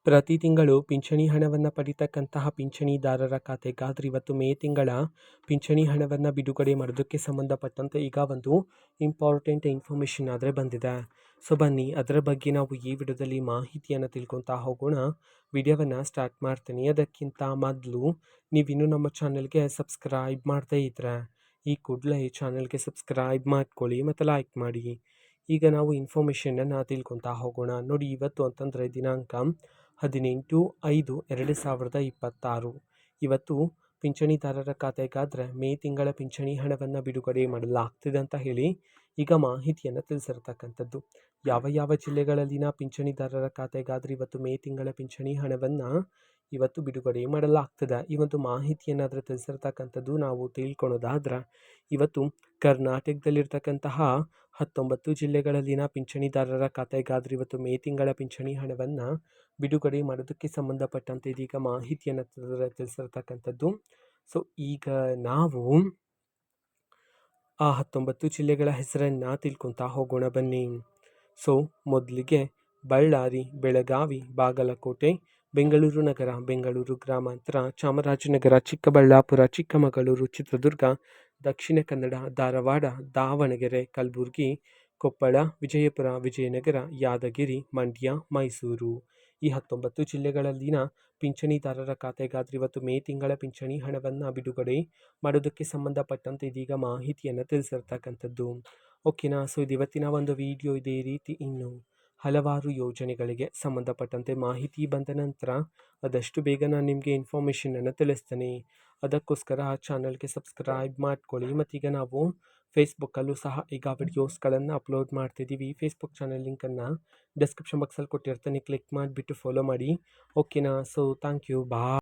ಪ್ರತಿ ತಿಂಗಳು ಪಿಂಚಣಿ ಹಣವನ್ನು ಪಡಿತಕ್ಕಂತಹ ಪಿಂಚಣಿದಾರರ ಖಾತೆಗಾದ್ರೆ ಇವತ್ತು ಮೇ ತಿಂಗಳ ಪಿಂಚಣಿ ಹಣವನ್ನು ಬಿಡುಗಡೆ ಮಾಡೋದಕ್ಕೆ ಸಂಬಂಧಪಟ್ಟಂತೆ ಈಗ ಒಂದು ಇಂಪಾರ್ಟೆಂಟ್ ಇನ್ಫಾರ್ಮೇಷನ್ ಆದರೆ ಬಂದಿದೆ. ಸೊ ಬನ್ನಿ ಅದರ ಬಗ್ಗೆ ನಾವು ಈ ವಿಡಿಯೋದಲ್ಲಿ ಮಾಹಿತಿಯನ್ನು ತಿಳ್ಕೊತಾ ಹೋಗೋಣ. ವಿಡಿಯೋವನ್ನು ಸ್ಟಾರ್ಟ್ ಮಾಡ್ತೀನಿ. ಅದಕ್ಕಿಂತ ಮೊದಲು ನೀವಿನ್ನೂ ನಮ್ಮ ಚಾನಲ್ಗೆ ಸಬ್ಸ್ಕ್ರೈಬ್ ಮಾಡದೇ ಇದ್ದರೆ ಈ ಕೂಡಲೇ ಈ ಚಾನಲ್ಗೆ ಸಬ್ಸ್ಕ್ರೈಬ್ ಮಾಡ್ಕೊಳ್ಳಿ ಮತ್ತು ಲೈಕ್ ಮಾಡಿ. ಈಗ ನಾವು ಇನ್ಫಾರ್ಮೇಷನನ್ನು ತಿಳ್ಕೊತಾ ಹೋಗೋಣ. ನೋಡಿ, ಇವತ್ತು ಅಂತಂದರೆ ದಿನಾಂಕ 18/5/2026 ಇವತ್ತು ಪಿಂಚಣಿದಾರರ ಖಾತೆಗಾದ್ರೆ ಮೇ ತಿಂಗಳ ಪಿಂಚಣಿ ಹಣವನ್ನು ಬಿಡುಗಡೆ ಮಾಡಲಾಗ್ತಿದೆ ಅಂತ ಹೇಳಿ ಈಗ ಮಾಹಿತಿಯನ್ನು ತಿಳಿಸಿರ್ತಕ್ಕಂಥದ್ದು. ಯಾವ ಯಾವ ಜಿಲ್ಲೆಗಳಲ್ಲಿನ ಪಿಂಚಣಿದಾರರ ಖಾತೆಗಾದ್ರೆ ಇವತ್ತು ಮೇ ತಿಂಗಳ ಪಿಂಚಣಿ ಹಣವನ್ನು ಇವತ್ತು ಬಿಡುಗಡೆ ಮಾಡಲಾಗ್ತದೆ, ಈ ಒಂದು ಮಾಹಿತಿಯನ್ನಾದರೆ ತಿಳಿಸಿರ್ತಕ್ಕಂಥದ್ದು. ನಾವು ತಿಳ್ಕೊಳೋದಾದ್ರೆ ಇವತ್ತು ಕರ್ನಾಟಕದಲ್ಲಿರ್ತಕ್ಕಂತಹ 19 ಜಿಲ್ಲೆಗಳಲ್ಲಿನ ಪಿಂಚಣಿದಾರರ ಖಾತೆಗಾದ್ರೆ ಇವತ್ತು ಮೇ ತಿಂಗಳ ಪಿಂಚಣಿ ಹಣವನ್ನು ಬಿಡುಗಡೆ ಮಾಡೋದಕ್ಕೆ ಸಂಬಂಧಪಟ್ಟಂತೆ ಇದೀಗ ಮಾಹಿತಿಯನ್ನು ತಿಳಿಸಿರ್ತಕ್ಕಂಥದ್ದು. ಸೊ ಈಗ ನಾವು ಆ 19 ಜಿಲ್ಲೆಗಳ ಹೆಸರನ್ನು ತಿಳ್ಕೊತಾ ಹೋಗೋಣ ಬನ್ನಿ. ಸೊ ಮೊದಲಿಗೆ ಬಳ್ಳಾರಿ, ಬೆಳಗಾವಿ, ಬಾಗಲಕೋಟೆ, ಬೆಂಗಳೂರು ನಗರ, ಬೆಂಗಳೂರು ಗ್ರಾಮಾಂತರ, ಚಾಮರಾಜನಗರ, ಚಿಕ್ಕಬಳ್ಳಾಪುರ, ಚಿಕ್ಕಮಗಳೂರು, ಚಿತ್ರದುರ್ಗ, ದಕ್ಷಿಣ ಕನ್ನಡ, ಧಾರವಾಡ, ದಾವಣಗೆರೆ, ಕಲಬುರಗಿ, ಕೊಪ್ಪಳ, ವಿಜಯಪುರ, ವಿಜಯನಗರ, ಯಾದಗಿರಿ, ಮಂಡ್ಯ, ಮೈಸೂರು ಈ 19 ಜಿಲ್ಲೆಗಳಲ್ಲಿನ ಪಿಂಚಣಿದಾರರ ಖಾತೆಗಾದ್ರೆ ಇವತ್ತು ಮೇ ತಿಂಗಳ ಪಿಂಚಣಿ ಹಣವನ್ನು ಬಿಡುಗಡೆ ಮಾಡೋದಕ್ಕೆ ಸಂಬಂಧಪಟ್ಟಂತೆ ಇದೀಗ ಮಾಹಿತಿಯನ್ನು ತಿಳಿಸಿರ್ತಕ್ಕಂಥದ್ದು. ಓಕೆನಾ. ಸೊ ಇದು ಇವತ್ತಿನ ಒಂದು ವಿಡಿಯೋ. ಇದೇ ರೀತಿ ಇನ್ನು ಹಲವಾರು ಯೋಜನೆಗಳಿಗೆ ಸಂಬಂಧಪಟ್ಟಂತೆ ಮಾಹಿತಿ ಬಂದ ನಂತರ ಆದಷ್ಟು ಬೇಗ ನಾನು ನಿಮಗೆ ಇನ್ಫಾರ್ಮೇಷನನ್ನು ತಿಳಿಸ್ತೇನೆ. ಅದಕ್ಕೋಸ್ಕರ ಆ ಚಾನಲ್ಗೆ ಸಬ್ಸ್ಕ್ರೈಬ್ ಮಾಡ್ಕೊಳ್ಳಿ. ಮತ್ತೀಗ ನಾವು ಫೇಸ್ಬುಕ್ಕಲ್ಲೂ ಸಹ ಈಗ ವಿಡಿಯೋಸ್ಗಳನ್ನು ಅಪ್ಲೋಡ್ ಮಾಡ್ತಿದ್ದೀವಿ. ಫೇಸ್ಬುಕ್ ಚಾನಲ್ ಲಿಂಕನ್ನು ಡಿಸ್ಕ್ರಿಪ್ಷನ್ ಬಾಕ್ಸಲ್ಲಿ ಕೊಟ್ಟಿರ್ತೀನಿ, ಕ್ಲಿಕ್ ಮಾಡಿಬಿಟ್ಟು ಫಾಲೋ ಮಾಡಿ. ಓಕೆನಾ. So thank you, bye.